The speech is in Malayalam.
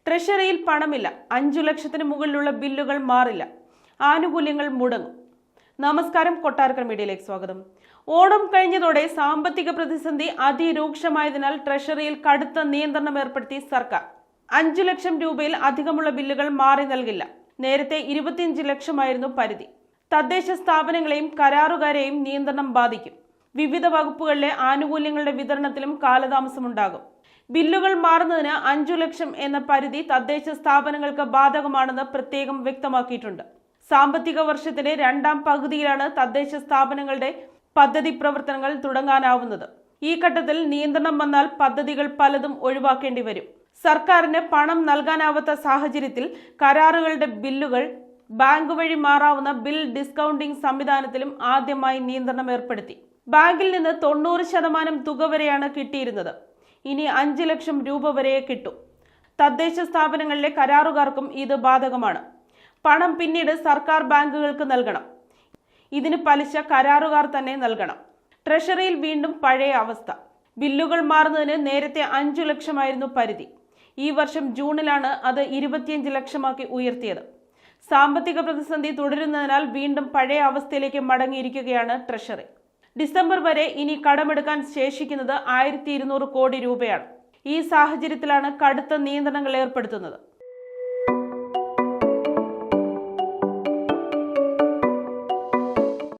ട്രഷറിയിൽ പണമില്ല, 5 ലക്ഷത്തിന് മുകളിലുള്ള ബില്ലുകൾ മാറില്ല, ആനുകൂല്യങ്ങൾ മുടങ്ങും. നമസ്കാരം, കൊട്ടാരക്കര മീഡിയയിലേക്ക് സ്വാഗതം. ഓണം കഴിഞ്ഞതോടെ സാമ്പത്തിക പ്രതിസന്ധി അതിരൂക്ഷമായതിനാൽ ട്രഷറിയിൽ കടുത്ത നിയന്ത്രണം ഏർപ്പെടുത്തി സർക്കാർ. 5 ലക്ഷം രൂപയിൽ അധികമുള്ള ബില്ലുകൾ മാറി നൽകില്ല. നേരത്തെ 25 ലക്ഷമായിരുന്നു പരിധി. തദ്ദേശ സ്ഥാപനങ്ങളെയും കരാറുകാരെയും നിയന്ത്രണം ബാധിക്കും. വിവിധ വകുപ്പുകളിലെ ആനുകൂല്യങ്ങളുടെ വിതരണത്തിലും കാലതാമസമുണ്ടാകും. ബില്ലുകൾ മാറുന്നതിന് 5 ലക്ഷം എന്ന പരിധി തദ്ദേശ സ്ഥാപനങ്ങൾക്ക് ബാധകമാണെന്ന് പ്രത്യേകം വ്യക്തമാക്കിയിട്ടുണ്ട്. സാമ്പത്തിക വർഷത്തിന്റെ രണ്ടാം പകുതിയിലാണ് തദ്ദേശ സ്ഥാപനങ്ങളുടെ പദ്ധതി പ്രവർത്തനങ്ങൾ തുടങ്ങാനാവുന്നത്. ഈ ഘട്ടത്തിൽ നിയന്ത്രണം വന്നാൽ പദ്ധതികൾ പലതും ഒഴിവാക്കേണ്ടി വരും. സർക്കാരിന് പണം നൽകാനാവാത്ത സാഹചര്യത്തിൽ കരാറുകളുടെ ബില്ലുകൾ ബാങ്ക് വഴി മാറാവുന്ന ബിൽ ഡിസ്കൗണ്ടിംഗ് സംവിധാനത്തിലും ആദ്യമായി നിയന്ത്രണം ഏർപ്പെടുത്തി. ബാങ്കിൽ നിന്ന് 90% തുക വരെയാണ് കിട്ടിയിരുന്നത്. ഇനി 5 ലക്ഷം രൂപ വരെ കിട്ടും. തദ്ദേശ സ്ഥാപനങ്ങളിലെ കരാറുകാർക്കും ഇത് ബാധകമാണ്. പണം പിന്നീട് സർക്കാർ ബാങ്കുകൾക്ക് നൽകണം. ഇതിന് പലിശ കരാറുകാർ തന്നെ നൽകണം. ട്രഷറിയിൽ വീണ്ടും പഴയ അവസ്ഥ. ബില്ലുകൾ മാറുന്നതിന് നേരത്തെ 5 ലക്ഷമായിരുന്നു പരിധി. ഈ വർഷം ജൂണിലാണ് അത് 25 ലക്ഷമാക്കി ഉയർത്തിയത്. സാമ്പത്തിക പ്രതിസന്ധി തുടരുന്നതിനാൽ വീണ്ടും പഴയ അവസ്ഥയിലേക്ക് മടങ്ങിയിരിക്കുകയാണ് ട്രഷറി. ഡിസംബർ വരെ ഇനി കടമെടുക്കാൻ ശേഷിക്കുന്നത് 1200 കോടി രൂപയാണ്. ഈ സാഹചര്യത്തിലാണ് കടുത്ത നിയന്ത്രണങ്ങൾ ഏർപ്പെടുത്തുന്നത്.